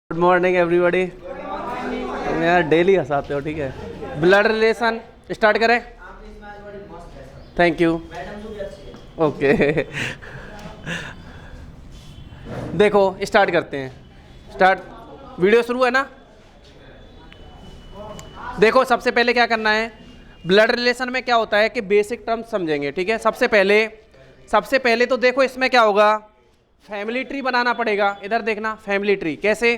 Good morning everybody. तुम यार daily हंसाते हो, ठीक है। ब्लड रिलेशन स्टार्ट करें। Thank you. ओके देखो स्टार्ट करते हैं। स्टार्ट। वीडियो शुरू है ना। देखो सबसे पहले क्या करना है, ब्लड रिलेशन में क्या होता है कि बेसिक टर्म्स समझेंगे, ठीक है। सबसे पहले तो देखो इसमें क्या होगा, फैमिली ट्री बनाना पड़ेगा। इधर देखना, फैमिली ट्री कैसे,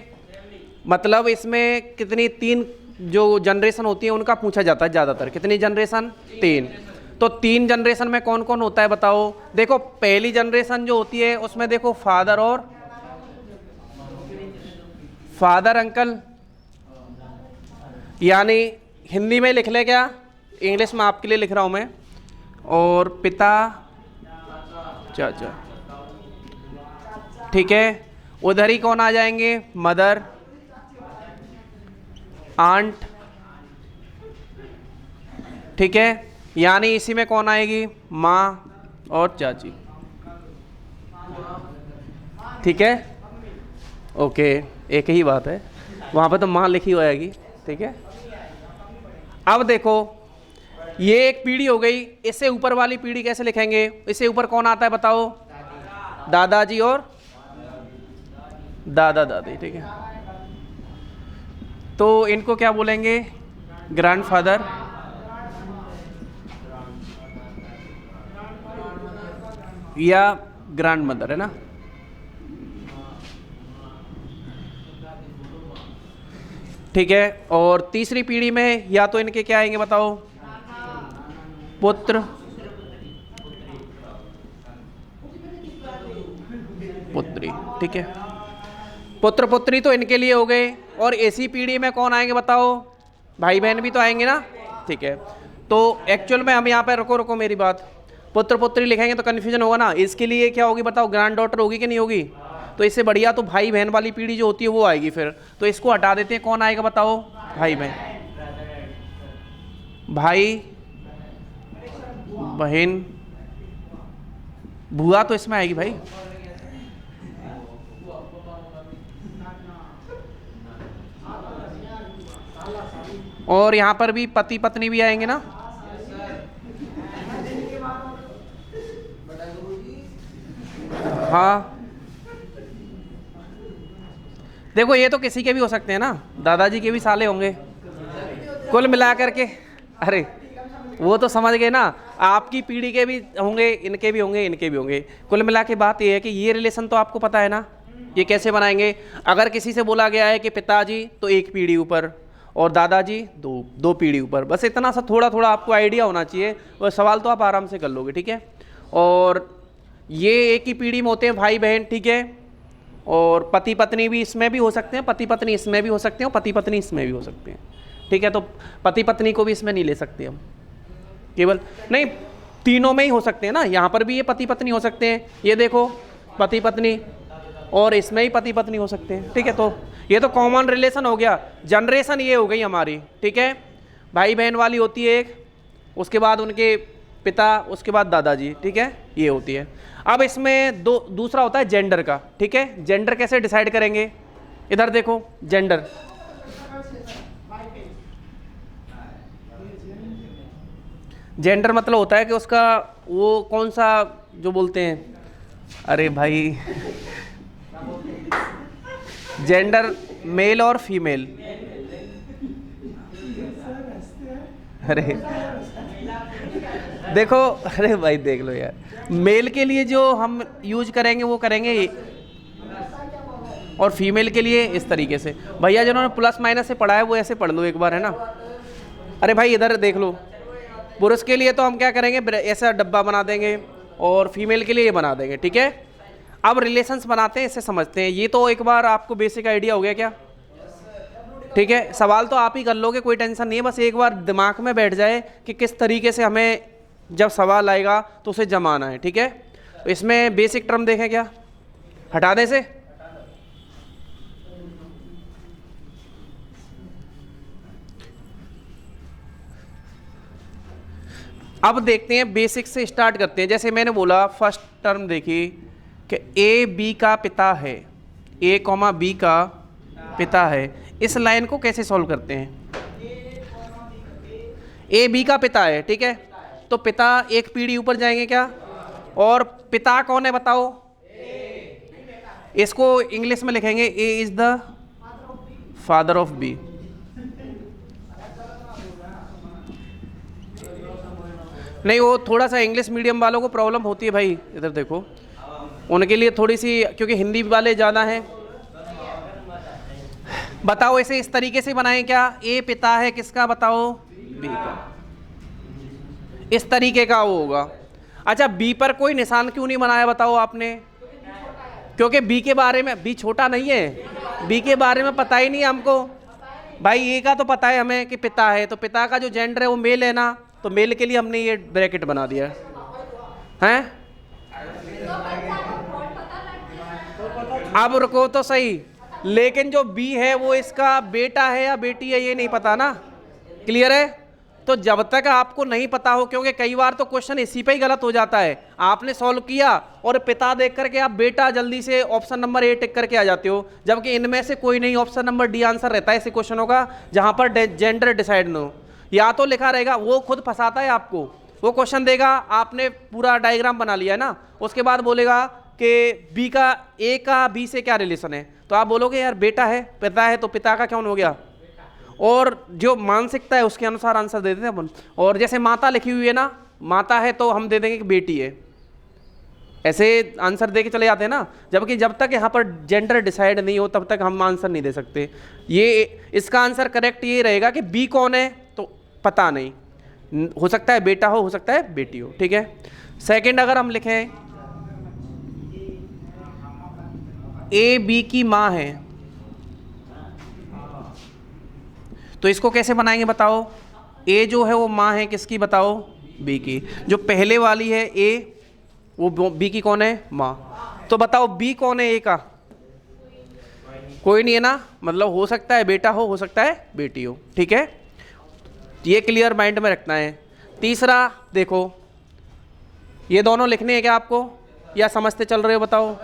मतलब इसमें कितनी, 3 जो जनरेशन होती है उनका पूछा जाता है ज़्यादातर। कितनी जनरेशन? 3। तो 3 जनरेशन में कौन कौन होता है बताओ। देखो पहली जनरेशन जो होती है उसमें देखो फादर अंकल, यानी हिंदी में लिख ले, क्या इंग्लिश में आपके लिए लिख रहा हूँ मैं, और पिता चाचा, ठीक है। उधर ही कौन आ जाएंगे, मदर, आंट, ठीक है। यानी इसी में कौन आएगी, माँ और चाची, ठीक है। ओके, एक ही बात है, वहाँ पे तो माँ लिखी होएगी, ठीक है। अब देखो ये एक पीढ़ी हो गई, इससे ऊपर वाली पीढ़ी कैसे लिखेंगे, इससे ऊपर कौन आता है बताओ, दादाजी और दादा दादी, ठीक है। तो इनको क्या बोलेंगे, ग्रैंडफादर या ग्रैंडमदर, है ना। ठीक है। और तीसरी पीढ़ी में या तो इनके क्या आएंगे बताओ, पुत्र पुत्री, ठीक है। पुत्र पुत्री तो इनके लिए हो गए। और ऐसी पीढ़ी में कौन आएंगे बताओ, भाई बहन भी तो आएंगे ना, ठीक है। तो एक्चुअल में हम यहाँ पे रुको मेरी बात, पुत्र पुत्री लिखेंगे तो कन्फ्यूजन होगा ना। इसके लिए क्या होगी बताओ, ग्रैंड डॉटर होगी कि नहीं होगी। तो इससे बढ़िया तो भाई बहन वाली पीढ़ी जो होती है वो आएगी फिर। तो इसको हटा देते हैं, कौन आएगा बताओ, भाई बहन, भाई बहन, बुआ तो इसमें आएगी भाई, और यहां पर भी पति पत्नी भी आएंगे ना। हाँ देखो ये तो किसी के भी हो सकते हैं ना, दादाजी के भी साले होंगे, कुल मिला करके। अरे वो तो समझ गए ना, आपकी पीढ़ी के भी होंगे, इनके भी होंगे, इनके भी होंगे। कुल मिला के बात ये है कि ये रिलेशन तो आपको पता है ना, ये कैसे बनाएंगे। अगर किसी से बोला गया है कि पिताजी, तो 1 पीढ़ी ऊपर, और दादाजी 2 पीढ़ी ऊपर। बस इतना सा थोड़ा थोड़ा आपको आइडिया होना चाहिए, और सवाल तो आप आराम से कर लोगे, ठीक है। और ये एक ही पीढ़ी में होते हैं भाई बहन, ठीक है। और पति पत्नी भी इसमें भी हो सकते हैं, पति पत्नी इसमें भी हो सकते हैं, पति पत्नी इसमें भी हो सकते हैं, ठीक है। तो पति पत्नी को भी इसमें नहीं ले सकते हम, केवल नहीं, तीनों में ही हो सकते हैं ना। यहाँ पर भी ये पति पत्नी हो सकते हैं, ये देखो पति पत्नी, और इसमें ही पति पत्नी हो सकते हैं, ठीक है। तो ये तो कॉमन रिलेशन हो गया। जनरेशन ये हो गई हमारी, ठीक है। भाई बहन वाली होती है एक, उसके बाद उनके पिता, उसके बाद दादाजी, ठीक है, ये होती है। अब इसमें दूसरा होता है जेंडर का, ठीक है। जेंडर कैसे डिसाइड करेंगे, इधर देखो, जेंडर, जेंडर मतलब होता है कि उसका वो कौन सा जो बोलते हैं, अरे भाई जेंडर मेल और फीमेल, अरे देखो, अरे भाई देख लो यार, मेल के लिए जो हम यूज करेंगे वो करेंगे, और फीमेल के लिए इस तरीके से। भैया जिन्होंने प्लस माइनस से पढ़ा है वो ऐसे पढ़ लो एक बार, है ना। अरे भाई इधर देख लो, पुरुष के लिए तो हम क्या करेंगे, ऐसा डब्बा बना देंगे, और फीमेल के लिए ये बना देंगे, ठीक है। अब रिलेशंस बनाते हैं, इससे समझते हैं। ये तो एक बार आपको बेसिक आइडिया हो गया क्या, ठीक है। सवाल तो आप ही कर लोगे, कोई टेंशन नहीं है। बस एक बार दिमाग में बैठ जाए कि किस तरीके से हमें जब सवाल आएगा तो उसे जमाना है, ठीक है। तो इसमें बेसिक टर्म देखें, क्या हटा दें से, अब देखते हैं बेसिक से स्टार्ट करते हैं। जैसे मैंने बोला फर्स्ट टर्म देखी कि ए बी का पिता है, ए कॉमा बी का पिता है। इस लाइन को कैसे सॉल्व करते हैं? ए बी का पिता है, ठीक है, तो पिता एक पीढ़ी ऊपर जाएंगे क्या? और पिता कौन है बताओ? इसको इंग्लिश में लिखेंगे A is the father of B. नहीं, वो थोड़ा सा इंग्लिश मीडियम वालों को प्रॉब्लम होती है भाई, इधर देखो, उनके लिए थोड़ी सी, क्योंकि हिंदी वाले ज़्यादा हैं। बताओ इसे इस तरीके से बनाएं क्या? ए पिता है किसका बताओ? बी का। इस तरीके का वो होगा। अच्छा, बी पर कोई निशान क्यों नहीं बनाया बताओ आपने? क्योंकि बी के बारे में, बी छोटा नहीं है, बी के बारे में पता ही नहीं हमको। भाई ए का तो पता है हमें कि पिता है, तो पिता का जो जेंडर है वो मेल है ना, तो मेल के लिए हमने ये ब्रैकेट बना दिया है। अब रुको तो सही, लेकिन जो बी है वो इसका बेटा है या बेटी है ये नहीं पता ना। क्लियर है? तो जब तक आपको नहीं पता हो, क्योंकि कई बार तो क्वेश्चन इसी पे ही गलत हो जाता है, आपने सॉल्व किया और पिता देख करके आप बेटा जल्दी से ऑप्शन नंबर ए टिक करके आ जाते हो, जबकि इनमें से कोई नहीं, ऑप्शन नंबर डी आंसर रहता है ऐसे क्वेश्चनों का जहां पर जेंडर डिसाइड न हो। या तो लिखा रहेगा, वो खुद फंसाता है आपको, वो क्वेश्चन देगा, आपने पूरा डायग्राम बना लिया है ना, उसके बाद बोलेगा कि बी का, ए का बी से क्या रिलेशन है, तो आप बोलोगे यार बेटा है, पिता है, तो पिता का कौन हो गया, और जो मानसिकता है उसके अनुसार आंसर दे देते हैं अपन। और जैसे माता लिखी हुई है ना, माता है तो हम दे देंगे कि बेटी है, ऐसे आंसर दे के चले जाते हैं ना, जबकि जब तक यहाँ पर जेंडर डिसाइड नहीं हो तब तक हम आंसर नहीं दे सकते। ये इसका आंसर करेक्ट ये रहेगा कि बी कौन है तो पता नहीं, हो सकता है बेटा हो सकता है बेटी हो, ठीक है। सेकंड अगर हम लिखें ए बी की माँ है, तो इसको कैसे बनाएंगे बताओ? ए जो है वो माँ है किसकी बताओ? बी की। जो पहले वाली है ए, वो बी की कौन है? माँ। तो बताओ बी कौन है ए का? कोई नहीं है ना, मतलब हो सकता है बेटा हो सकता है बेटी हो, ठीक है, ये क्लियर माइंड में रखना है। तीसरा देखो, ये दोनों लिखने हैं क्या आपको, या समझते चल रहे हो बताओ?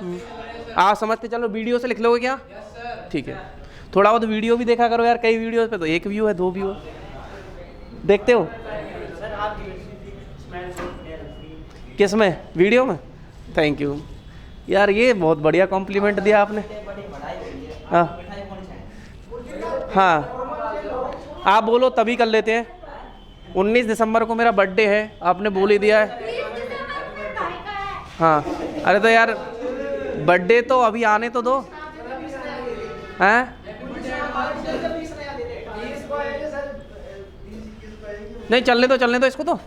आप समझते चलो, वीडियो से लिख लोगे क्या? ठीक है, थोड़ा बहुत वीडियो भी देखा करो यार, कई वीडियो पे तो एक व्यू है, 2 व्यू देखते हो। किस में? वीडियो में? थैंक यू यार, ये बहुत बढ़िया कॉम्प्लीमेंट दिया आपने। हाँ हाँ, आप बोलो तभी कर लेते हैं। 19 दिसंबर को मेरा बर्थडे है, आपने बोल ही दिया है। हाँ, अरे तो यार बर्थडे तो अभी आने तो दो, हैं? नहीं, चलने दो इसको तो,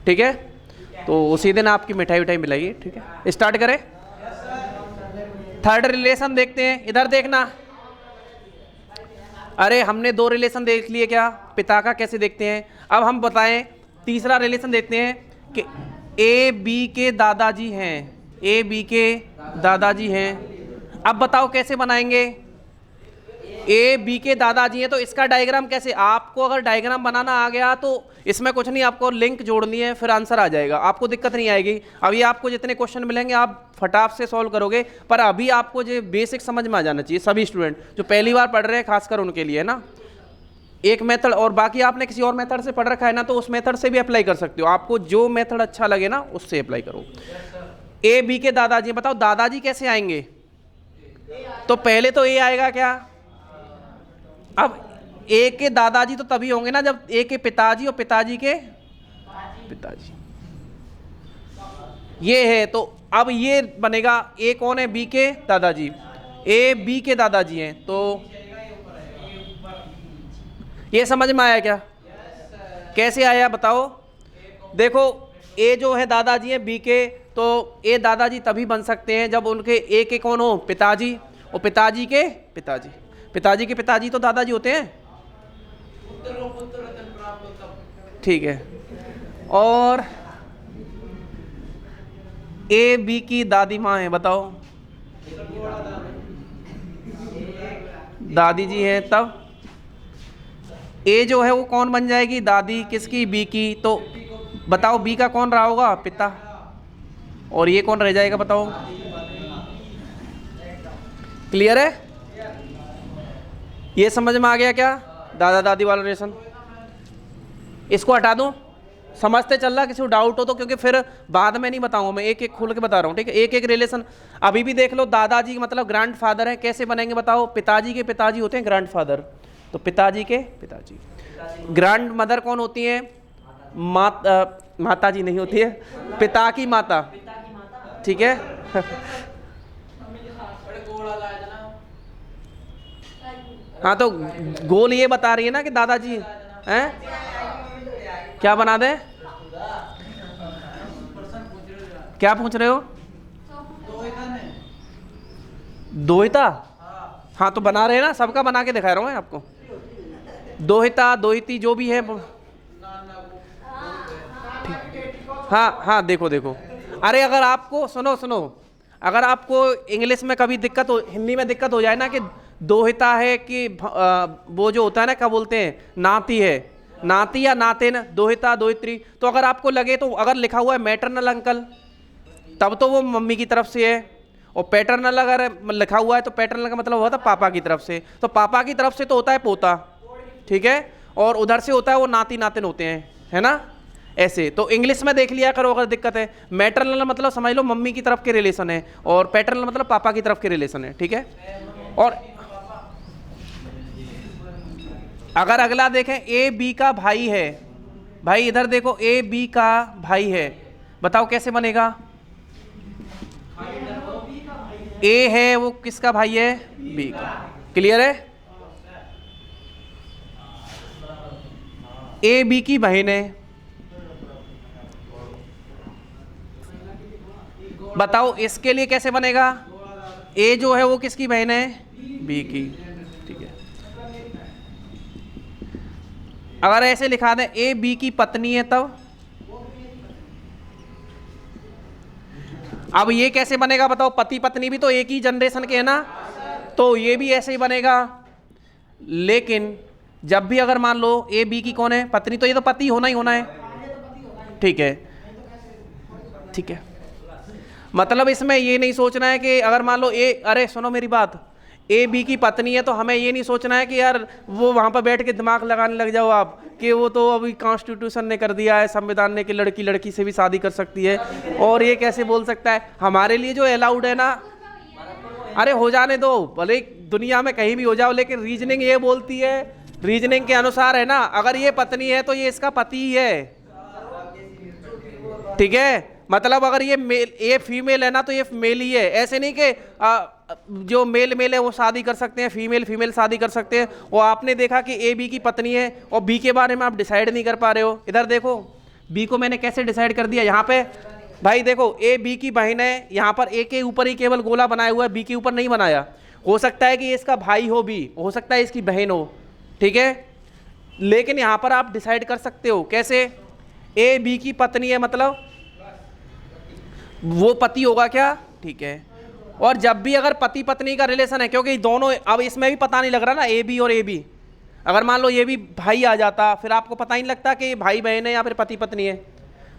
ठीक है, तो उसी दिन आपकी मिठाई विठाई मिलेगी, ठीक है। स्टार्ट करें। थर्ड रिलेशन देखते हैं, इधर देखना। अरे हमने 2 रिलेशन देख लिए क्या, पिता का कैसे देखते हैं, अब हम बताएं तीसरा रिलेशन देखते हैं कि ए बी के दादाजी हैं, ए बी के दादाजी हैं। अब बताओ कैसे बनाएंगे? ए बी के दादाजी हैं, तो इसका डायग्राम कैसे? आपको अगर डायग्राम बनाना आ गया तो इसमें कुछ नहीं, आपको लिंक जोड़नी है, फिर आंसर आ जाएगा, आपको दिक्कत नहीं आएगी। अभी आपको जितने क्वेश्चन मिलेंगे आप फटाफ से सॉल्व करोगे, पर अभी आपको जो बेसिक समझ में आ जाना चाहिए, सभी स्टूडेंट जो पहली बार पढ़ रहे हैं खासकर उनके लिए ना, एक मेथड, और बाकी आपने किसी और मेथड से पढ़ रखा है ना, तो उस मेथड से भी अप्लाई कर सकते हो, आपको जो मेथड अच्छा लगे ना उससे अप्लाई करो। ए बी के दादाजी, बताओ दादाजी कैसे आएंगे? तो पहले तो ए आएगा क्या? अब ए के दादाजी तो तभी होंगे ना जब ए के पिताजी और पिताजी के पिताजी, ये है, तो अब ये बनेगा ए कौन है? बी के दादाजी, ए बी के दादाजी हैं, तो ये समझ में आया क्या? कैसे आया बताओ? देखो ए जो है दादाजी हैं बी के, तो ए दादाजी तभी बन सकते हैं जब उनके ए के कौन हो? पिताजी, और पिताजी के पिताजी, पिताजी के पिताजी तो दादाजी होते हैं, ठीक है। और ए बी की दादी माँ है, बताओ दादी जी है, तब ए जो है वो कौन बन जाएगी? दादी किसकी? बी की, तो बताओ बी का कौन रहा होगा? पिता, और ये कौन रह जाएगा बताओ? क्लियर है? ये समझ में आ गया क्या दादा दादी वाला रिलेशन? इसको हटा दूं? समझते चल रहा? किसी को डाउट हो तो, क्योंकि फिर बाद में नहीं बताऊंगा, मैं एक एक खोल के बता रहा हूँ, ठीक है? एक एक रिलेशन अभी भी देख लो। दादाजी मतलब ग्रैंड फादर है, कैसे बनेंगे बताओ? पिताजी के पिताजी होते हैं ग्रैंड फादर, तो पिताजी के पिताजी। ग्रैंड मदर कौन होती है? माता जी नहीं होती है, पिता की माता, ठीक है? हाँ, तो गोल ये बता रही है ना कि दादाजी हैं, क्या बना दे? क्या पूछ रहे हो? दोहिता? हाँ, तो बना रहे हैं ना, सबका बना के दिखा रहा हूँ मैं आपको। दोहिता, दोहिती, जो भी है। हाँ हाँ, देखो देखो, अरे अगर आपको सुनो सुनो, अगर आपको इंग्लिश में कभी दिक्कत हो, हिंदी में दिक्कत हो जाए ना कि दोहिता है कि वो जो होता है ना, क्या बोलते हैं, नाती है, नाती या नातिन, दोहिता दोहित्री, तो अगर आपको लगे तो अगर लिखा हुआ है मैटरनल अंकल तब तो वो मम्मी की तरफ से है, और पैटर्नल अगर लिखा हुआ है तो पैटर्नल का मतलब होता है पापा की तरफ से, तो पापा की तरफ से तो होता है पोता, ठीक है? और उधर से होता है वो नाती नातिन होते हैं, है ना? ऐसे तो इंग्लिश में देख लिया करो अगर दिक्कत है। मैटरनल मतलब समझ लो मम्मी की तरफ के रिलेशन है, और पैटर्नल मतलब पापा की तरफ के रिलेशन है, ठीक है? और अगर अगला देखें, ए बी का भाई है, भाई इधर देखो, ए बी का भाई है, बताओ कैसे बनेगा? ए है वो किसका भाई है? बी का। क्लियर है? ए बी की बहन है, बताओ इसके लिए कैसे बनेगा? ए जो है वो किसकी बहन है? बी की, ठीक है? अगर ऐसे लिखा दे ए बी की पत्नी है तब अब ये कैसे बनेगा बताओ? पति पत्नी भी तो एक ही जनरेशन के है ना, तो ये भी ऐसे ही बनेगा। लेकिन जब भी अगर मान लो ए बी की कौन है? पत्नी, तो ये तो पति होना ही होना है, ठीक है? ठीक है, मतलब इसमें ये नहीं सोचना है कि अगर मान लो अरे सुनो मेरी बात, ए बी की पत्नी है तो हमें ये नहीं सोचना है कि यार वो वहाँ पर बैठ के दिमाग लगाने लग जाओ आप कि वो तो अभी कॉन्स्टिट्यूशन ने कर दिया है, संविधान ने, कि लड़की लड़की से भी शादी कर सकती है, और ये कैसे बोल सकता है? हमारे लिए जो अलाउड है ना, अरे हो जाने दो, भले दुनिया में कहीं भी हो जाओ, लेकिन रीजनिंग ये बोलती है, रीजनिंग के अनुसार है ना, अगर ये पत्नी है तो ये इसका पति ही है, ठीक है? मतलब अगर ये मेल, ये फीमेल है ना तो ये मेल ही है, ऐसे नहीं कि जो मेल है वो शादी कर सकते हैं, फीमेल शादी कर सकते हैं। और आपने देखा कि ए बी की पत्नी है और बी के बारे में आप डिसाइड नहीं कर पा रहे हो। इधर देखो, बी को मैंने कैसे डिसाइड कर दिया, यहाँ पे भाई देखो, ए बी की बहन है, यहाँ पर ए के ऊपर ही केवल गोला बनाया हुआ है, बी के ऊपर नहीं बनाया। हो सकता है कि ये इसका भाई हो, बी हो सकता है इसकी बहन हो, ठीक है? लेकिन यहाँ पर आप डिसाइड कर सकते हो कैसे? ए बी की पत्नी है मतलब वो पति होगा क्या, ठीक है? और जब भी अगर पति पत्नी का रिलेशन है, क्योंकि दोनों, अब इसमें भी पता नहीं लग रहा ना ए बी और ए बी, अगर मान लो ये भी भाई आ जाता, फिर आपको पता ही नहीं लगता कि भाई बहन है या फिर पति पत्नी है,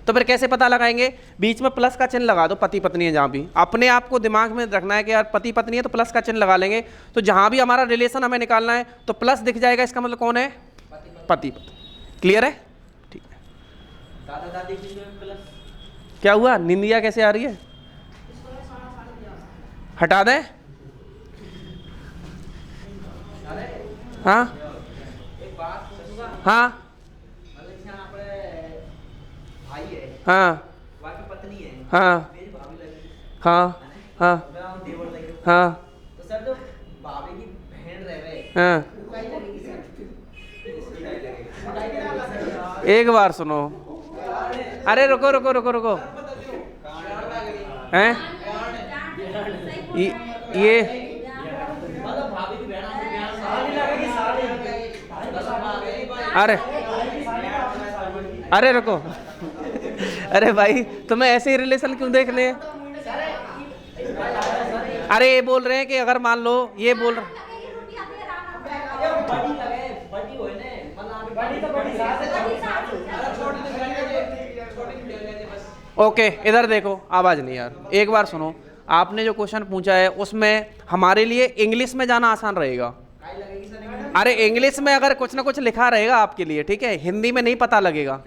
तो फिर कैसे पता लगाएंगे? बीच में प्लस का चिन्ह लगा दो, पति पत्नी है जहाँ भी, अपने आप को दिमाग में रखना है कि यार पति पत्नी है तो प्लस का चिन्ह लगा लेंगे, तो जहाँ भी हमारा रिलेशन हमें निकालना है तो प्लस दिख जाएगा, इसका मतलब कौन है? पति पत्नी। क्लियर है? ठीक है। दादा दादी प्लस क्या हुआ? निंदिया कैसे आ रही है? हटा दें? हाँ हाँ हाँ हाँ हाँ हाँ हाँ हाँ, एक बार सुनो, अरे रुको रुको रुको रुको, हैं ये अरे अरे रुको, अरे भाई तुम्हें ऐसे ही रिलेशन क्यों देख ले? अरे ये बोल रहे हैं कि अगर मान लो, ये बोल रहे, ओके इधर देखो, आवाज नहीं यार, एक बार सुनो। आपने जो क्वेश्चन पूछा है उसमें हमारे लिए इंग्लिश में जाना आसान रहेगा, अरे इंग्लिश में अगर कुछ ना कुछ लिखा रहेगा आपके लिए, ठीक है, हिंदी में नहीं पता लगेगा।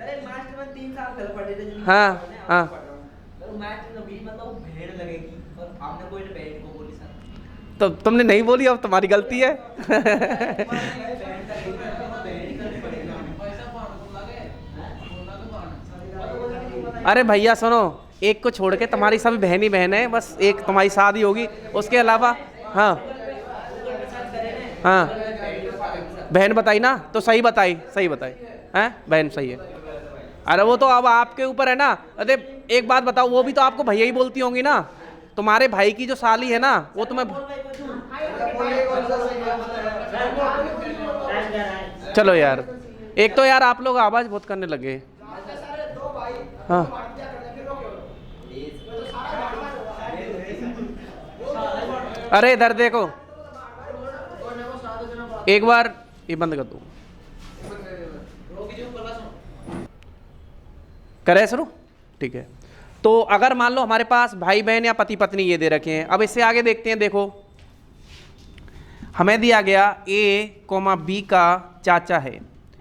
हाँ हाँ, तो तुमने नहीं बोली, अब तुम्हारी गलती है। अरे भैया सुनो, एक को छोड़ के तुम्हारी सभी बहन ही बहन है, बस एक तुम्हारी शादी होगी, उसके अलावा। हाँ हाँ, बहन बताई ना, तो सही बताई, सही बताई है, बहन सही है। अरे वो तो अब आपके ऊपर है ना। अरे एक बात बताओ, वो भी तो आपको भैया ही बोलती होंगी ना, तुम्हारे भाई की जो साली है ना वो तुम्हें। चलो यार, एक तो यार आप लोग आवाज बहुत करने लगे। हाँ अरे इधर देखो, एक बार ये बंद कर दो, करे शुरू, ठीक है। तो अगर मान लो हमारे पास भाई बहन या पति पत्नी ये दे रखे हैं, अब इससे आगे देखते हैं। देखो हमें दिया गया ए कोमा बी का चाचा है,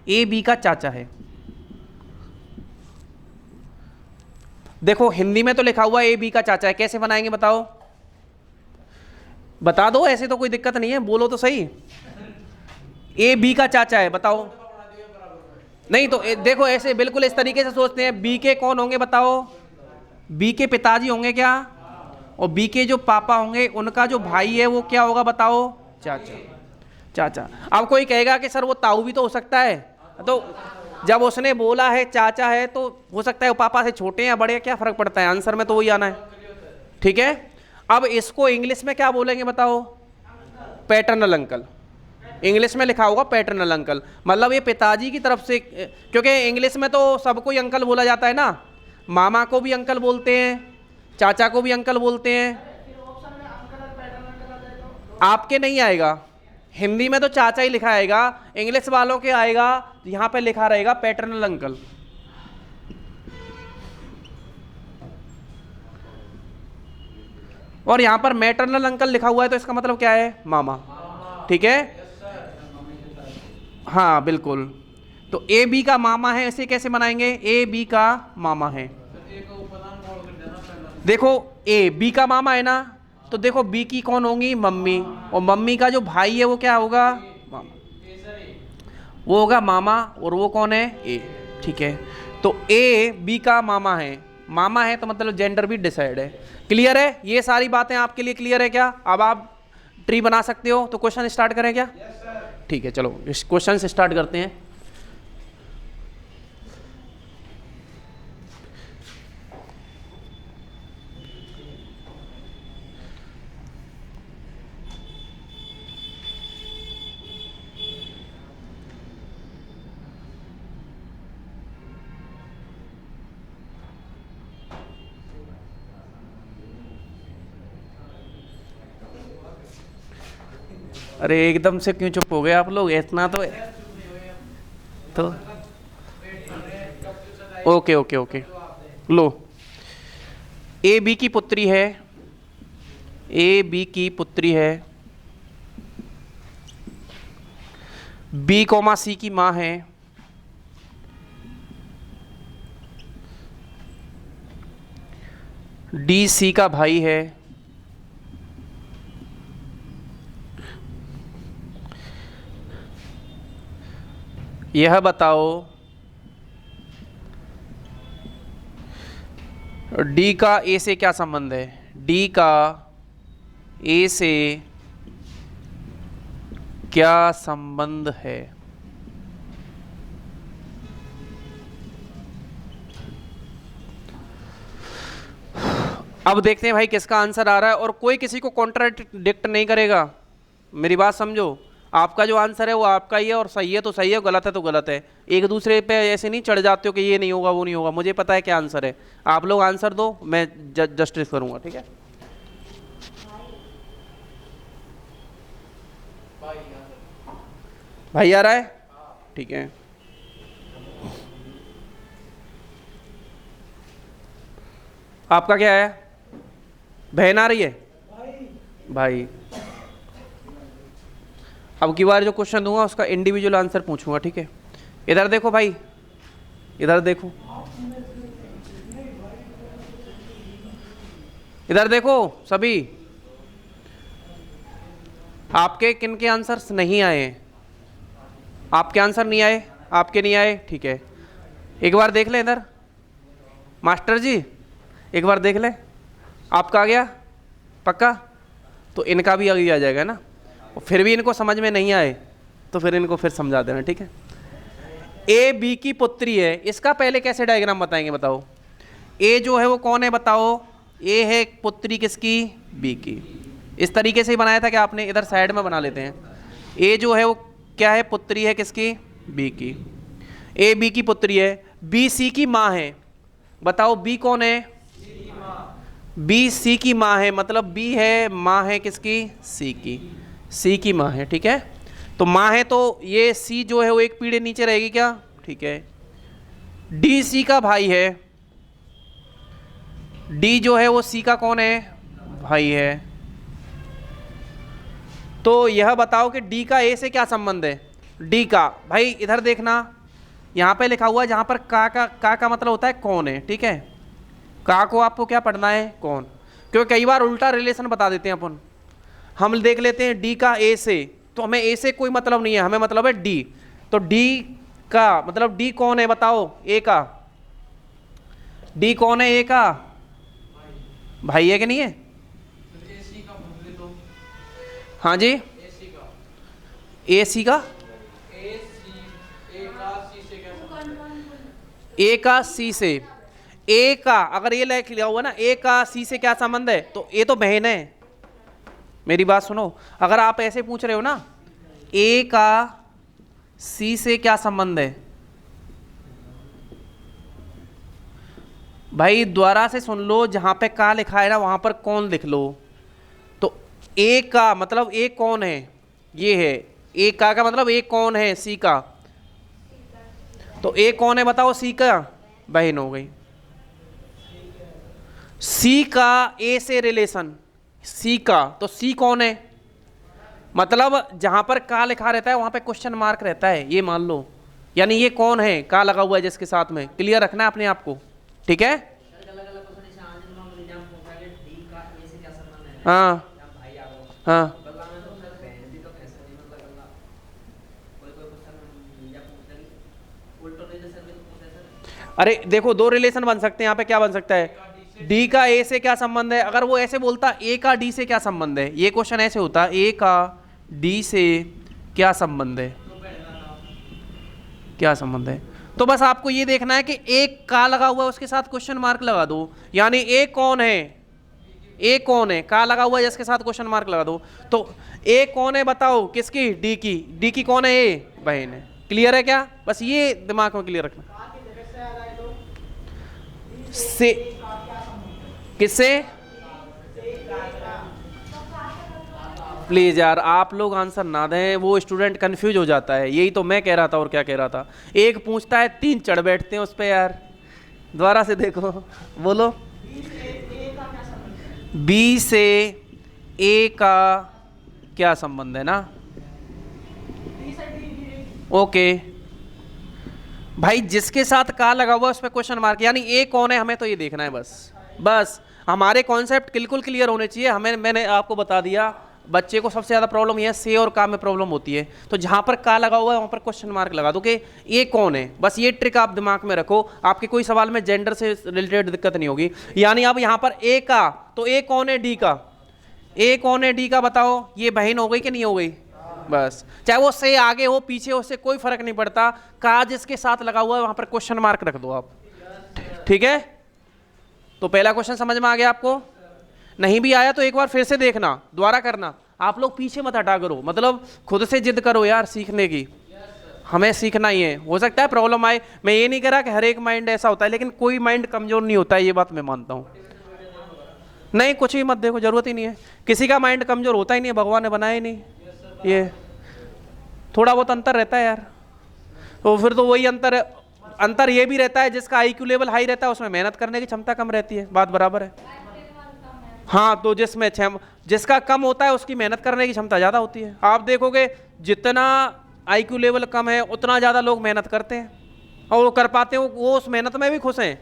ए बी का चाचा है। देखो हिंदी में तो लिखा हुआ ए बी का चाचा है, कैसे बनाएंगे बताओ, बता दो, ऐसे तो कोई दिक्कत नहीं है, बोलो तो सही। ए बी का चाचा है, बताओ। नहीं तो देखो ऐसे बिल्कुल इस तरीके से सोचते हैं, बी के कौन होंगे बताओ, बी के पिताजी होंगे क्या, और बी के जो पापा होंगे उनका जो भाई है वो क्या होगा बताओ, चाचा। चाचा, अब कोई कहेगा कि सर वो ताऊ भी तो हो सकता है, तो जब उसने बोला है चाचा है तो हो सकता है वो पापा से छोटे या बड़े, क्या फर्क पड़ता है, आंसर में तो वही आना है, ठीक है। अब इसको इंग्लिश में क्या बोलेंगे बताओ, पैटर्नल अंकल। इंग्लिश में लिखा होगा पैटर्नल अंकल, मतलब ये पिताजी की तरफ से, क्योंकि इंग्लिश में तो सबको ही अंकल बोला जाता है ना, मामा को भी अंकल बोलते हैं, चाचा को भी अंकल बोलते हैं। आपके नहीं आएगा, हिंदी में तो चाचा ही लिखा आएगा, इंग्लिश वालों के आएगा, यहां पे लिखा रहेगा पैटर्नल अंकल। और यहां पर मैटरनल अंकल लिखा हुआ है, तो इसका मतलब क्या है, मामा, ठीक है। हाँ बिल्कुल, तो ए बी का मामा है, इसे कैसे बनाएंगे, ए बी का मामा है। देखो ए बी का मामा है ना, तो देखो बी की कौन होंगी, मम्मी, और मम्मी का जो भाई है वो क्या होगा, मामा, वो होगा मामा, और वो कौन है, ए, ठीक है। तो ए बी का मामा है, मामा है तो मतलब जेंडर भी डिसाइड है। क्लियर है, ये सारी बातें आपके लिए क्लियर है क्या, अब आप ट्री बना सकते हो। तो क्वेश्चन स्टार्ट करें क्या, ठीक है, चलो इस क्वेश्चन से स्टार्ट करते हैं। अरे एकदम से क्यों चुप हो गए आप लोग, इतना तो ओके ओके ओके, लो, ए बी की पुत्री है, ए बी की पुत्री है, बी कोमा सी की माँ है, डी सी का भाई है, यह बताओ डी का ए से क्या संबंध है, डी का ए से क्या संबंध है। अब देखते हैं भाई किसका आंसर आ रहा है, और कोई किसी को कॉन्ट्राडिक्ट नहीं करेगा, मेरी बात समझो। आपका जो आंसर है वो आपका ही है, और सही है तो सही है, गलत है तो गलत है। एक दूसरे पे ऐसे नहीं चढ़ जाते हो कि ये नहीं होगा वो नहीं होगा, मुझे पता है क्या आंसर है, आप लोग आंसर दो, मैं जस्टिस करूंगा, ठीक है। भाई आ रहा है, ठीक है। आपका क्या है, बहन आ रही है, भाई। अब की बार जो क्वेश्चन दूंगा उसका इंडिविजुअल आंसर पूछूंगा, ठीक है। इधर देखो भाई, इधर देखो, इधर देखो सभी, आपके किन के आंसर्स नहीं आए हैं? आपके आंसर नहीं आए, आपके नहीं आए, ठीक है। एक बार देख ले इधर मास्टर जी, एक बार देख ले, आपका आ गया पक्का, तो इनका भी अभी आ जाएगा ना। फिर भी इनको समझ में नहीं आए तो फिर इनको फिर समझा देना, ठीक है। ए बी की पुत्री है, इसका पहले कैसे डायग्राम बताएंगे बताओ। ए जो है वो कौन है बताओ, ए है पुत्री किसकी, बी की। इस तरीके से ही बनाया था कि आपने, इधर साइड में बना लेते हैं। ए जो है वो क्या है, पुत्री है किसकी, बी की। ए बी की पुत्री है, बी सी की माँ है। बताओ बी कौन है, बी सी की माँ है, मतलब बी है माँ है किसकी, सी की, सी की माँ है, ठीक है। तो माँ है तो ये सी जो है वो एक पीढ़ी नीचे रहेगी क्या, ठीक है। डी सी का भाई है, डी जो है वो सी का कौन है, भाई है। तो यह बताओ कि डी का ए से क्या संबंध है। डी का भाई इधर देखना, यहाँ पे लिखा हुआ है जहाँ पर का मतलब होता है कौन है, ठीक है। का को आपको क्या पढ़ना है, कौन, क्योंकि कई बार उल्टा रिलेशन बता देते हैं अपन। हम देख लेते हैं डी का ए से, तो हमें ए से कोई मतलब नहीं है, हमें मतलब है डी। तो डी का मतलब डी कौन है बताओ, ए का। डी कौन है, ए का भाई है कि नहीं है। हाँ जी, ए सी का, ए का सी से, ए का अगर ये लिख लिया हुआ ना, ए का सी से क्या संबंध है, तो ए तो बहन है। मेरी बात सुनो, अगर आप ऐसे पूछ रहे हो ना, ए का सी से क्या संबंध है, भाई दोबारा से सुन लो, जहां पे का लिखा है ना वहां पर कौन लिख लो। तो ए का मतलब ए कौन है, ये है ए का मतलब ए कौन है, सी का। तो ए कौन है बताओ, सी का बहन हो गई। सी का ए से रिलेशन, सी का, तो सी कौन है, मतलब जहां पर का लिखा रहता है वहां पे क्वेश्चन मार्क रहता है, ये मान लो। यानी ये कौन है, का लगा हुआ है जिसके साथ में, क्लियर रखना है अपने आप को, ठीक है। हाँ हाँ, अरे देखो दो रिलेशन बन सकते हैं यहाँ पे, क्या बन सकता है, डी का ए से क्या संबंध है। अगर वो ऐसे बोलता ए का डी से क्या संबंध है, ये क्वेश्चन ऐसे होता ए का डी से क्या संबंध है, क्या संबंध है। तो बस आपको ये देखना है कि एक का लगा हुआ है उसके साथ क्वेश्चन मार्क लगा दो, यानी ए कौन है, ए कौन है, का लगा हुआ है जिसके साथ क्वेश्चन मार्क लगा दो। तो ए कौन है बताओ, किसकी, डी की, डी की कौन है, ए बहन है। क्लियर है क्या, बस ये दिमाग में क्लियर रखना। से किससे, प्लीज यार आप लोग आंसर ना दें, वो स्टूडेंट कंफ्यूज हो जाता है। यही तो मैं कह रहा था, और क्या कह रहा था। एक पूछता है, तीन चढ़ बैठते हैं उस पे यार। दोबारा से देखो, बोलो। बी से ए का क्या संबंध है ना, ओके भाई, जिसके साथ का लगा हुआ उस पर क्वेश्चन मार्क, यानी ए कौन है हमें तो ये देखना है बस। बस हमारे कॉन्सेप्ट बिल्कुल क्लियर होने चाहिए हमें। मैंने आपको बता दिया, बच्चे को सबसे ज़्यादा प्रॉब्लम यह से और का में प्रॉब्लम होती है। तो जहाँ पर का लगा हुआ है वहाँ पर क्वेश्चन मार्क लगा दो कि ए कौन है। बस ये ट्रिक आप दिमाग में रखो, आपके कोई सवाल में जेंडर से रिलेटेड दिक्कत नहीं होगी। यानी अब यहाँ पर ए का, तो ए कौन है, डी का, ए कौन है, डी का बताओ, ये बहन हो गई कि नहीं हो गई। बस चाहे वो से आगे हो पीछे हो, उससे कोई फर्क नहीं पड़ता, का जिसके साथ लगा हुआ है वहाँ पर क्वेश्चन मार्क रख दो आप, ठीक है। तो पहला क्वेश्चन समझ में आ गया आपको, नहीं भी आया तो एक बार फिर से देखना, दोबारा करना। आप लोग पीछे मत हटा करो, मतलब खुद से जिद करो यार सीखने की, हमें सीखना ही है। हो सकता है प्रॉब्लम आए, मैं ये नहीं कह रहा कि हर एक माइंड ऐसा होता है, लेकिन कोई माइंड कमजोर नहीं होता है, ये बात मैं मानता हूँ। नहीं कुछ भी मत देखो, जरूरत ही नहीं है, किसी का माइंड कमजोर होता ही नहीं, भगवान ने बनाया ही नहीं। ये थोड़ा बहुत अंतर रहता है यार, तो फिर तो वही अंतर ये भी रहता है, जिसका आईक्यू लेवल हाई रहता है उसमें मेहनत करने की क्षमता कम रहती है, बात बराबर है। हाँ, तो जिसका कम होता है उसकी मेहनत करने की क्षमता ज़्यादा होती है। आप देखोगे जितना आईक्यू लेवल कम है उतना ज़्यादा लोग मेहनत करते हैं और वो कर पाते हैं, वो उस मेहनत में भी खुश हैं।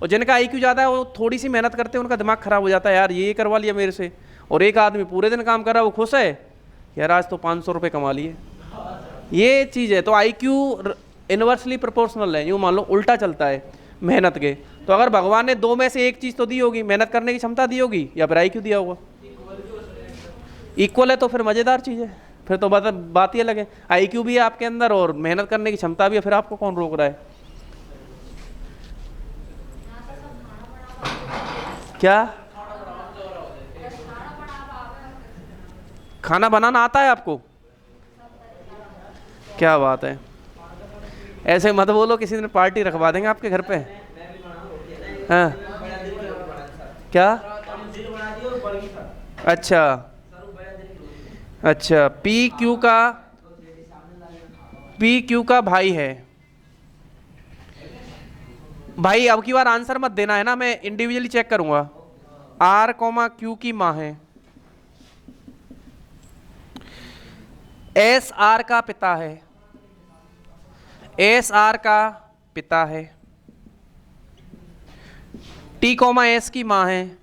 और जिनका आईक्यू ज़्यादा है वो थोड़ी सी मेहनत करते हैं, उनका दिमाग खराब हो जाता है, यार ये करवा लिया मेरे से। और एक आदमी पूरे दिन काम कर रहा है, वो खुश है, यार आज तो 500 रुपये कमा लिए। ये चीज़ है। तो आईक्यू इन्वर्सली प्रोपोर्शनल है, यूँ मान लो उल्टा चलता है मेहनत के। तो अगर भगवान ने दो में से एक चीज़ तो दी होगी, मेहनत करने की क्षमता दी होगी या फिर आईक्यू दिया होगा। इक्वल है तो फिर मज़ेदार चीज़ है, फिर तो बात ही अलग है। आईक्यू भी है आपके अंदर और मेहनत करने की क्षमता भी है, फिर आपको कौन रोक रहा है? क्या खाना बनाना आता है आपको? क्या बात है, ऐसे मत बोलो, किसी दिन पार्टी रखवा देंगे आपके घर पे। हाँ क्या? अच्छा अच्छा, पी क्यू का भाई है। भाई अब की बार आंसर मत देना है ना, मैं इंडिविजुअली चेक करूंगा। आर कॉमा क्यू की माँ है, एस आर का पिता है, एस आर का पिता है, टी कॉमा एस की माँ है,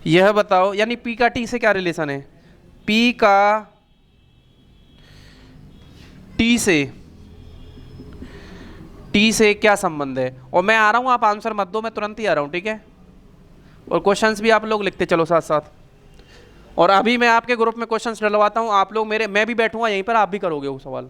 यह बताओ, यानी पी का टी से क्या रिलेशन है? पी का टी से क्या संबंध है? और मैं आ रहा हूं, आप आंसर मत दो, मैं तुरंत ही आ रहा हूं, ठीक है? और क्वेश्चंस भी आप लोग लिखते चलो साथ साथ। और अभी मैं आपके ग्रुप में क्वेश्चंस डलवाता हूं, आप लोग मेरे, मैं भी बैठूंगा यहीं पर, आप भी करोगे वो सवाल।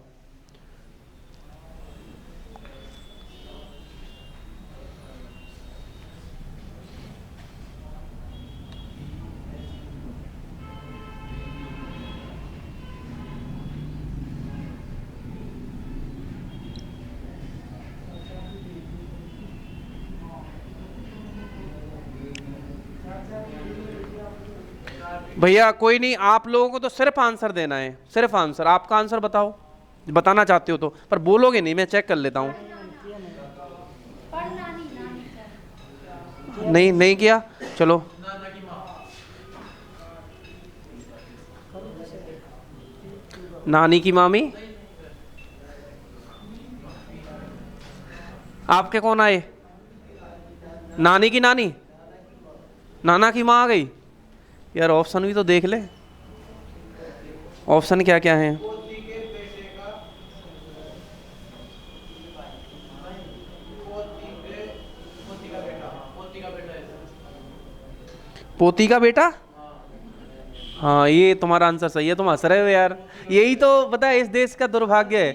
भैया कोई नहीं, आप लोगों को तो सिर्फ आंसर देना है, सिर्फ आंसर। आपका आंसर बताओ, बताना चाहते हो तो, पर बोलोगे नहीं, मैं चेक कर लेता हूँ। नहीं नहीं किया, चलो। नानी की मामी, आपके कौन आए? नानी की नानी, नाना की माँ आ गई। यार ऑप्शन भी तो देख ले, ऑप्शन क्या क्या है? पोती का बेटा, हाँ ये तुम्हारा आंसर सही है, तुम हंस रहे हो यार, यही तो पता है इस देश का दुर्भाग्य है।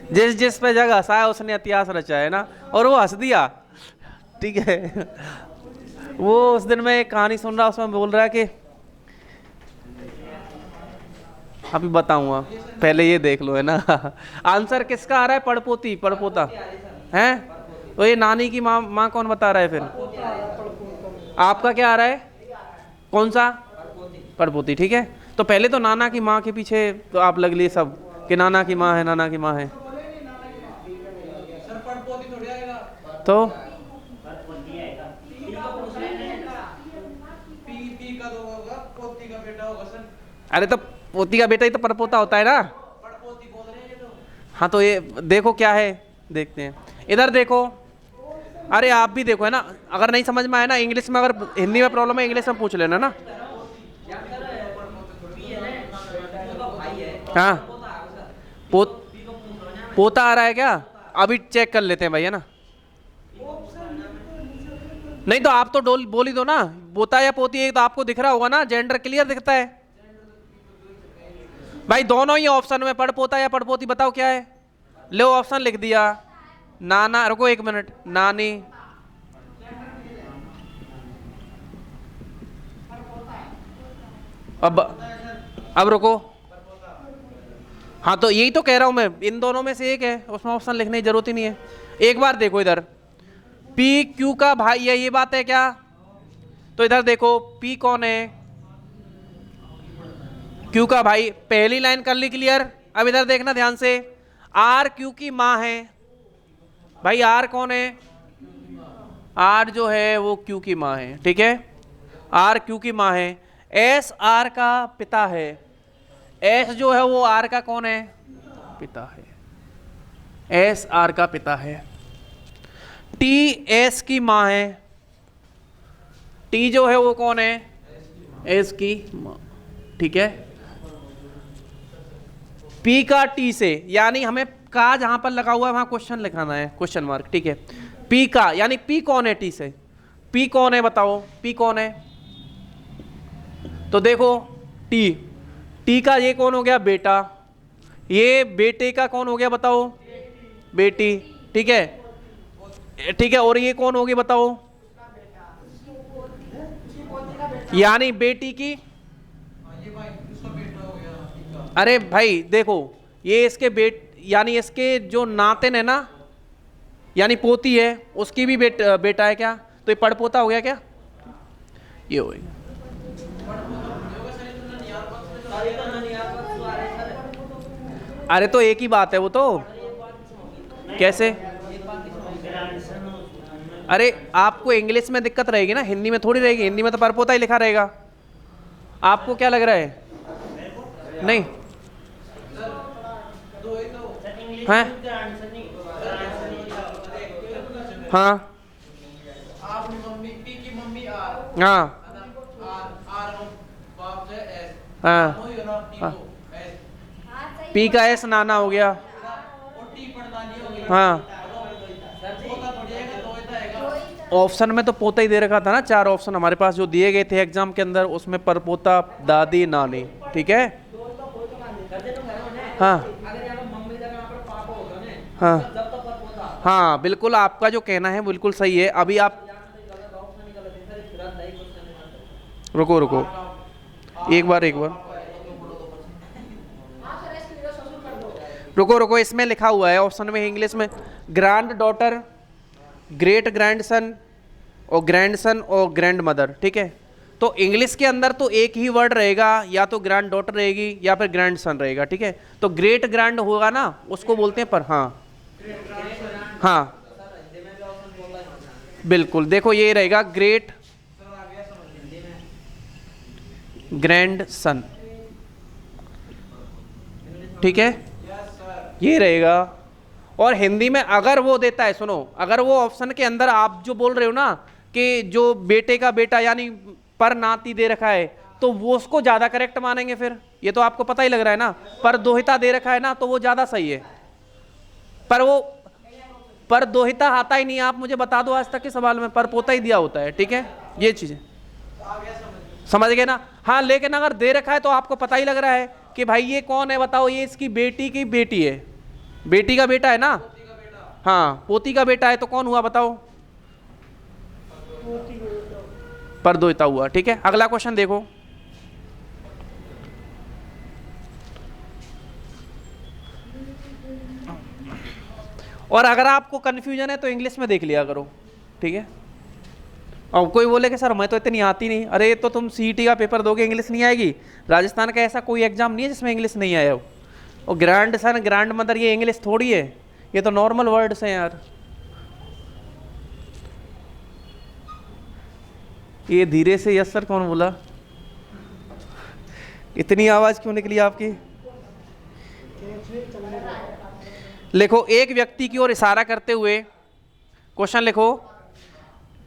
जिस जिस पे जगह हंसाया उसने इतिहास रचा है ना, और वो हंस दिया, ठीक है। वो उस दिन मैं एक कहानी सुन रहा, उसमें बोल रहा है कि, अभी बताऊंगा, पहले ये देख लो, है ना। आंसर किसका आ रहा है? पड़पोती, पड़पोता है। तो ये नानी की माँ कौन बता रहा है फिर? आपका क्या आ रहा है? कौन सा? पड़पोती, ठीक है। तो पहले तो नाना की माँ के पीछे तो आप लग लिए सब कि नाना की माँ है, नाना की माँ है। तो अरे तो पोती का बेटा ही तो परपोता होता है ना। हाँ तो ये देखो क्या है, देखते हैं, इधर देखो। अरे आप भी देखो, है ना, अगर नहीं समझ में आए ना इंग्लिश में, अगर हिंदी में प्रॉब्लम है इंग्लिश में पूछ लेना ना। हाँ पोता आ रहा है क्या? अभी चेक कर लेते हैं भाई, है ना। नहीं तो आप तो बोल ही दो ना, पोता या पोती है तो आपको दिख रहा होगा ना, जेंडर क्लियर दिखता है भाई। दोनों ही ऑप्शन में, पड़पोता या पड़पोती, बताओ क्या है? लो ऑप्शन लिख दिया। नाना, रुको एक मिनट, नानी, अब रुको। हाँ तो यही तो कह रहा हूं मैं, इन दोनों में से एक है, उसमें ऑप्शन लिखने की जरूरत ही नहीं है। एक बार देखो इधर, पी क्यू का भाई है, ये बात है क्या? तो इधर देखो, पी कौन है? क्यू का भाई, पहली लाइन कर ली क्लियर। अब इधर देखना ध्यान से, आर क्यू की माँ है। भाई आर कौन है? आर जो है वो क्यू की माँ है, ठीक है, आर क्यू की माँ है। एस आर का पिता है, एस जो है वो आर का कौन है, पिता है, एस आर का पिता है। टी एस की माँ है, टी जो है वो कौन है, एस की माँ, ठीक है। पी का टी से, यानी हमें का जहां पर लगा हुआ है वहां क्वेश्चन लिखाना है, क्वेश्चन मार्क, ठीक है। पी का यानी पी कौन है टी से, पी कौन है बताओ, पी कौन है, तो देखो टी, टी का ये कौन हो गया, बेटा, ये बेटे का कौन हो गया बताओ, बेटी, ठीक है, ठीक है। और ये कौन होगी बताओ, यानी बेटी की, अरे भाई देखो ये इसके यानी इसके जो नातिन है ना, यानी पोती है, उसकी भी बेटा है क्या, तो ये पड़पोता हो गया क्या, ये हो गया। अरे तो एक ही बात है वो तो, कैसे, अरे आपको इंग्लिश में दिक्कत रहेगी ना, हिंदी में थोड़ी रहेगी, हिंदी में तो परपोता ही लिखा रहेगा। आपको क्या लग रहा है, नहीं हैं, हाँ हाँ हाँ, पी का एस नाना हो गया, हाँ ऑप्शन में तो पोता ही दे रखा था ना, 4 ऑप्शन हमारे पास जो दिए गए थे एग्जाम के अंदर, उसमें परपोता, दादी, नानी, ठीक है। हाँ हाँ हाँ बिल्कुल, आपका जो कहना है बिल्कुल सही है। अभी आप रुको रुको, एक बार रुको रुको, इसमें लिखा हुआ है ऑप्शन में इंग्लिश में ग्रैंड डॉटर, ग्रेट ग्रैंडसन और ग्रैंडसन और ग्रैंड मदर, ठीक है। तो इंग्लिश के अंदर तो एक ही वर्ड रहेगा, या तो ग्रैंड डॉटर रहेगी या फिर ग्रैंड सन रहेगा, ठीक है। तो ग्रेट ग्रैंड होगा ना, उसको बोलते हैं पर, हाँ हाँ बिल्कुल, देखो ये रहेगा ग्रेट ग्रैंड सन, ठीक है, ये रहेगा। और हिंदी में अगर वो देता है, सुनो, अगर वो ऑप्शन के अंदर आप जो बोल रहे हो ना कि जो बेटे का बेटा यानी पर नाती दे रखा है, तो वो उसको ज्यादा करेक्ट मानेंगे फिर, ये तो आपको पता ही लग रहा है ना। पर दोहिता दे रखा है ना, तो वो ज्यादा सही है। पर वो पर दोहिता आता ही नहीं, आप मुझे बता दो आज तक के सवाल में पर पोता ही दिया होता है, ठीक है, ये चीजें समझ गए ना। हाँ लेकिन अगर दे रखा है तो आपको पता ही लग रहा है कि भाई ये कौन है बताओ, ये इसकी बेटी की बेटी है, बेटी का बेटा है ना, हाँ पोती का बेटा है, तो कौन हुआ बताओ, पर दोहिता हुआ, ठीक है। अगला क्वेश्चन देखो, और अगर आपको कंफ्यूजन है तो इंग्लिश में देख लिया करो, ठीक है। और कोई बोले कि सर मैं तो इतनी आती नहीं, अरे तो तुम सीईटी का पेपर दोगे इंग्लिश नहीं आएगी, राजस्थान का ऐसा कोई एग्जाम नहीं है जिसमें इंग्लिश नहीं आया हो। और ग्रैंड सन ग्रैंड मदर ये इंग्लिश थोड़ी है, ये तो नॉर्मल वर्ड्स हैं यार। ये धीरे से यस सर कौन बोला, इतनी आवाज क्यों निकली आपकी। लिखो, एक व्यक्ति की ओर इशारा करते हुए, क्वेश्चन लिखो,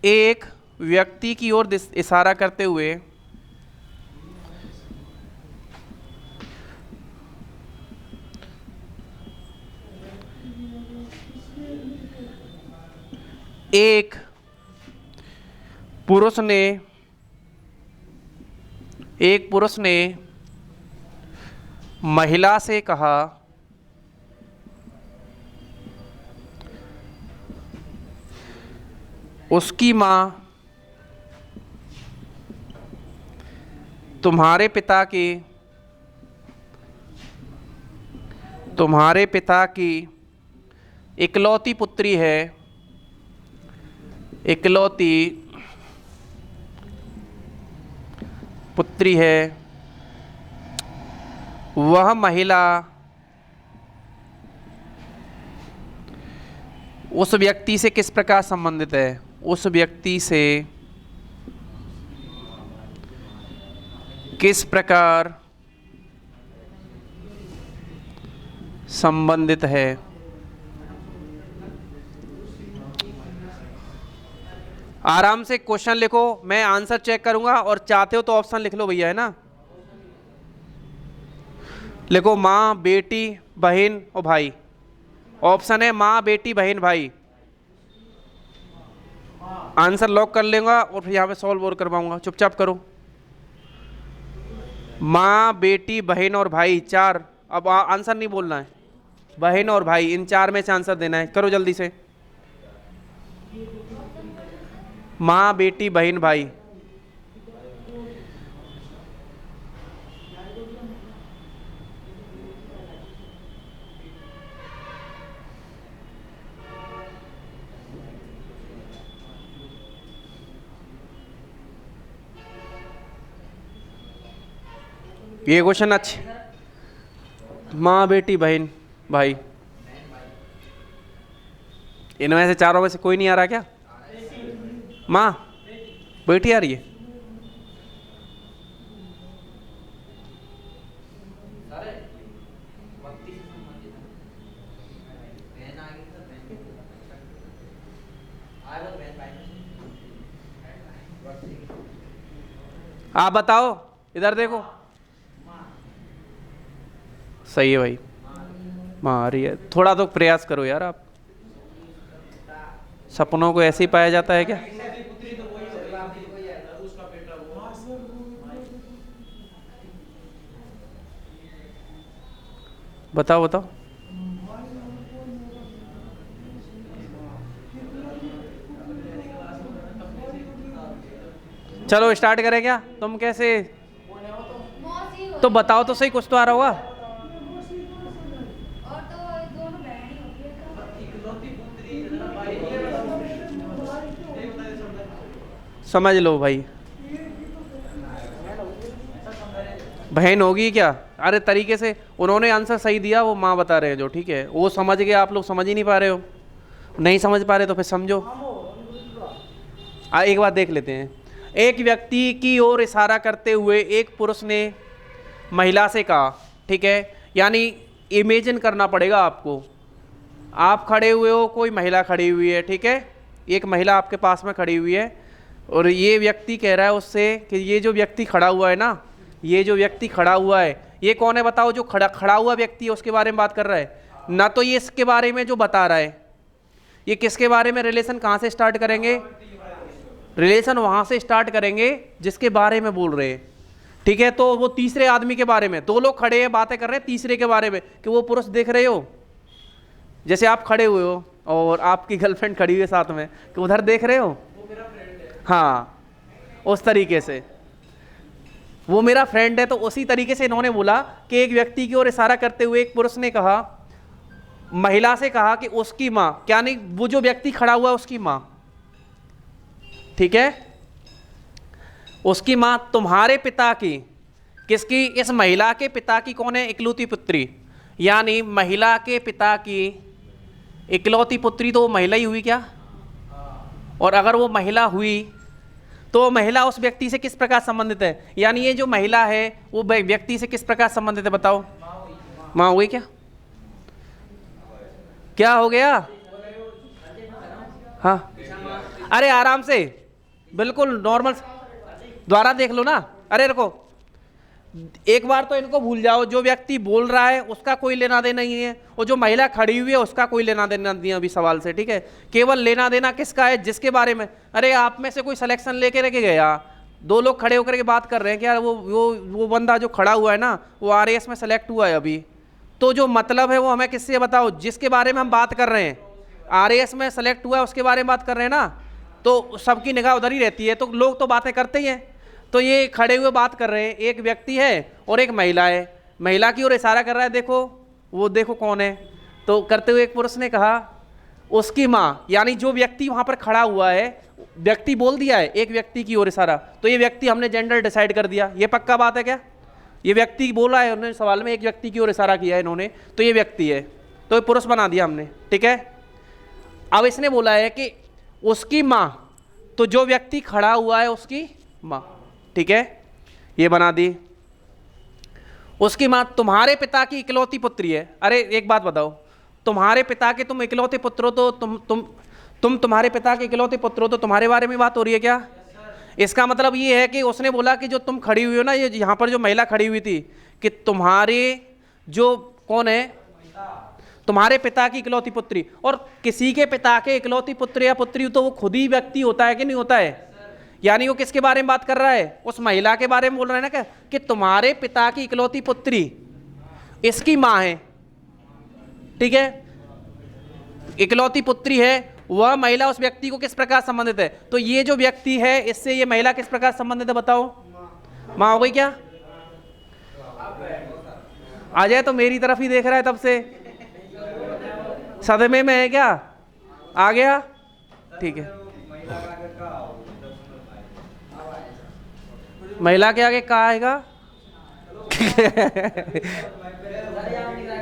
एक व्यक्ति की ओर इशारा करते हुए एक पुरुष ने महिला से कहा, उसकी मां तुम्हारे पिता की इकलौती पुत्री है, इकलौती पुत्री है, वह महिला उस व्यक्ति से किस प्रकार संबंधित है। उस व्यक्ति से किस प्रकार संबंधित है। आराम से क्वेश्चन लिखो, मैं आंसर चेक करूंगा, और चाहते हो तो ऑप्शन लिख लो भैया, है ना। लिखो माँ, बेटी, बहन और भाई। ऑप्शन है माँ, बेटी, बहन, भाई। आंसर लॉक कर लेगा और फिर यहाँ पे सॉल्व और करवाऊंगा, चुपचाप करो। माँ, बेटी, बहन और भाई, चार। अब आंसर नहीं बोलना है, बहन और भाई, इन चार में से आंसर देना है। करो जल्दी से। माँ, बेटी, बहन, भाई। ये क्वेश्चन अच्छे। माँ, बेटी, बहन, भाई, इनमें से चारों में से कोई नहीं आ रहा क्या? माँ, बेटी आ रही है? आप बताओ, इधर देखो। सही है भाई, माँ आ रही है। थोड़ा तो प्रयास करो यार आप, सपनों को ऐसे ही पाया जाता है क्या? बताओ बताओ। चलो स्टार्ट करें क्या? तुम कैसे, तो बताओ तो सही, कुछ तो आ रहा होगा। समझ लो भाई, बहन होगी क्या? अरे तरीके से उन्होंने आंसर सही दिया, वो माँ बता रहे हैं जो, ठीक है वो समझ गए, आप लोग समझ ही नहीं पा रहे हो। नहीं समझ पा रहे तो फिर समझो। एक बात देख लेते हैं। एक व्यक्ति की ओर इशारा करते हुए एक पुरुष ने महिला से कहा, ठीक है, यानी इमेजिन करना पड़ेगा आपको। आप खड़े हुए हो, कोई महिला खड़ी हुई है, ठीक है, एक महिला आपके पास में खड़ी हुई है, और ये व्यक्ति कह रहा है उससे कि ये जो व्यक्ति खड़ा हुआ है ना, ये जो व्यक्ति खड़ा हुआ है, ये कौन है बताओ? जो खड़ा हुआ व्यक्ति है उसके बारे में बात कर रहा है ना, तो ये इसके बारे में जो बता रहा है, ये किसके बारे में? रिलेशन कहाँ से स्टार्ट करेंगे? रिलेशन वहाँ से स्टार्ट करेंगे जिसके बारे में बोल रहे हैं, ठीक है। तो वो तीसरे आदमी के बारे में, दो लोग खड़े हैं बातें कर रहे हैं तीसरे के बारे में, कि वो पुरुष देख रहे हो, जैसे आप खड़े हुए हो और आपकी गर्लफ्रेंड खड़ी हुई है साथ में, कि उधर देख रहे हो, हाँ उस तरीके से वो मेरा फ्रेंड है। तो उसी तरीके से इन्होंने बोला कि एक व्यक्ति की ओर इशारा करते हुए एक पुरुष ने कहा, महिला से कहा कि उसकी माँ, क्या नहीं, वो जो व्यक्ति खड़ा हुआ है उसकी माँ, ठीक है, उसकी माँ तुम्हारे पिता की, किसकी? इस महिला के पिता की कौन है? इकलौती पुत्री, यानी महिला के पिता की इकलौती पुत्री, तो वो महिला ही हुई क्या? और अगर वो महिला हुई तो महिला उस व्यक्ति से किस प्रकार संबंधित है? यानी ये जो महिला है वो व्यक्ति से किस प्रकार संबंधित है? बताओ। माँ हुई क्या? क्या हो गया? हाँ, अरे आराम से, बिल्कुल नॉर्मल, द्वारा देख लो ना। अरे रुको, एक बार तो इनको भूल जाओ, जो व्यक्ति बोल रहा है उसका कोई लेना देना नहीं है, और जो महिला खड़ी हुई है उसका कोई लेना देना नहीं है अभी सवाल से, ठीक है। केवल लेना देना किसका है? जिसके बारे में, अरे आप में से कोई सिलेक्शन लेके रखे गया, दो लोग खड़े होकर के बात कर रहे हैं कि यार वो बंदा जो खड़ा हुआ है ना, वो आरएएस में सेलेक्ट हुआ है अभी, तो जो मतलब है वो हमें किससे बताओ? जिसके बारे में हम बात कर रहे हैं, आरएएस में सेलेक्ट हुआ है उसके बारे में बात कर रहे हैं ना, तो सबकी निगाह उधर ही रहती है, तो लोग तो बातें करते ही हैं। तो ये खड़े हुए बात कर रहे हैं, एक व्यक्ति है और एक महिला है, महिला की ओर इशारा कर रहा है, देखो वो देखो कौन है, तो करते हुए एक पुरुष ने कहा उसकी माँ, यानी जो व्यक्ति वहाँ पर खड़ा हुआ है, व्यक्ति बोल दिया है एक व्यक्ति की ओर इशारा, तो ये व्यक्ति हमने जेंडर डिसाइड कर दिया, ये पक्का बात है क्या? ये व्यक्ति बोल रहा है, उन्होंने सवाल में एक व्यक्ति की ओर इशारा किया है इन्होंने, तो ये व्यक्ति है, तो ये पुरुष बना दिया हमने, ठीक है। अब इसने बोला है कि उसकी माँ, तो जो व्यक्ति खड़ा हुआ है उसकी माँ, ठीक है, ये बना दी। उसकी माँ तुम्हारे पिता की इकलौती पुत्री है। अरे एक बात बताओ, तुम्हारे पिता के तुम इकलौते पुत्र हो तो तुम तुम्हारे पिता के इकलौते पुत्र हो तो तुम्हारे बारे में बात हो रही है क्या? इसका मतलब ये है कि उसने बोला कि जो तुम खड़ी हुई हो ना, ये यहाँ पर जो महिला खड़ी हुई थी, कि तुम्हारे जो कौन है, तुम्हारे पिता की इकलौती पुत्री। और किसी के पिता के इकलौती पुत्र या पुत्री तो वो खुद ही व्यक्ति होता है कि नहीं होता है? यानी वो किसके बारे में बात कर रहा है? उस महिला के बारे में बोल रहा है ना, क्या कि तुम्हारे पिता की इकलौती पुत्री इसकी माँ है, ठीक है, इकलौती पुत्री है। वह महिला उस व्यक्ति को किस प्रकार संबंधित है? तो ये जो व्यक्ति है इससे ये महिला किस प्रकार संबंधित है बताओ? माँ हो गई क्या? अजय तो मेरी तरफ ही देख रहा है तब से, सदमे में है क्या? आ गया, ठीक है। महिला के आगे कहाँ आएगा?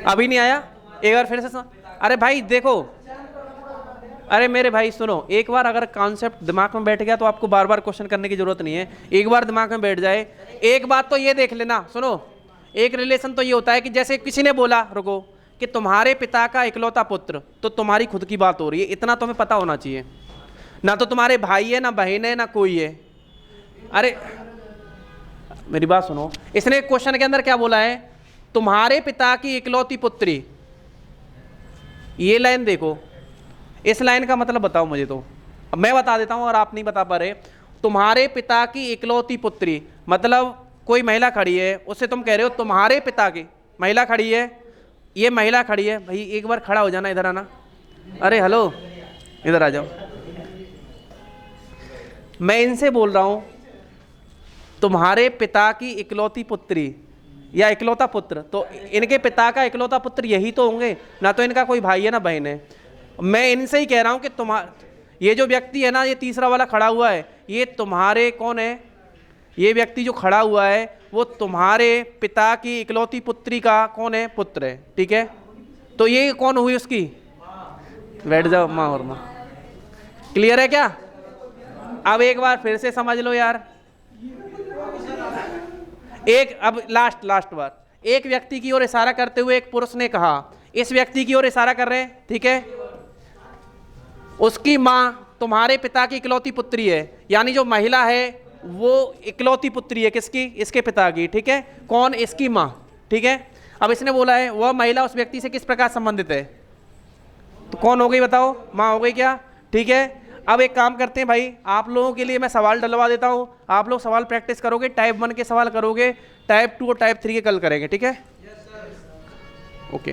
अभी नहीं आया, एक बार फिर से सुन। अरे भाई देखो, अरे मेरे भाई सुनो, एक बार अगर कॉन्सेप्ट दिमाग में बैठ गया तो आपको बार बार क्वेश्चन करने की जरूरत नहीं है, एक बार दिमाग में बैठ जाए। एक बात तो ये देख लेना, सुनो, एक रिलेशन तो ये होता है कि जैसे किसी ने बोला, रुको, कि तुम्हारे पिता का इकलौता पुत्र, तो तुम्हारी खुद की बात हो रही है, इतना तुम्हें पता होना चाहिए। ना तो तुम्हारे भाई है, ना बहन है, ना कोई है। अरे मेरी बात सुनो, इसने क्वेश्चन के अंदर क्या बोला है? तुम्हारे पिता की इकलौती पुत्री। ये लाइन देखो, इस लाइन का मतलब बताओ मुझे, तो मैं बता देता हूं और आप नहीं बता पा रहे। तुम्हारे पिता की इकलौती पुत्री मतलब कोई महिला खड़ी है, उससे तुम कह रहे हो तुम्हारे पिता की, महिला खड़ी है, ये महिला खड़ी है। भाई एक बार खड़ा हो जाना, इधर आना। अरे हेलो, इधर आ जाओ। मैं इनसे बोल रहा हूं तुम्हारे पिता की इकलौती पुत्री या इकलौता पुत्र, तो इनके पिता का इकलौता पुत्र यही तो होंगे ना, तो इनका कोई भाई है ना बहन है। मैं इनसे ही कह रहा हूं कि ये जो व्यक्ति है ना, ये तीसरा वाला खड़ा हुआ है, ये तुम्हारे कौन है? ये व्यक्ति जो खड़ा हुआ है वो तुम्हारे पिता की इकलौती पुत्री का कौन है? पुत्र है, ठीक है। तो ये कौन हुई उसकी? बैठ जाओ, माँ और माँ। क्लियर है क्या? अब एक बार फिर से समझ लो यार। अब लास्ट बार, एक व्यक्ति की ओर इशारा करते हुए एक पुरुष ने कहा, इस व्यक्ति की ओर इशारा कर रहे हैं, ठीक है, उसकी माँ तुम्हारे पिता की इकलौती पुत्री है, यानी जो महिला है वो इकलौती पुत्री है किसकी? इसके पिता की, ठीक है। कौन? इसकी माँ, ठीक है। अब इसने बोला है वह महिला उस व्यक्ति से किस प्रकार संबंधित है, तो कौन हो गई बताओ? माँ हो गई क्या? ठीक है। अब एक काम करते हैं भाई, आप लोगों के लिए मैं सवाल डलवा देता हूँ, आप लोग सवाल प्रैक्टिस करोगे, टाइप 1 के सवाल करोगे, टाइप 2 और टाइप 3 के कल करेंगे, ठीक है? ओके।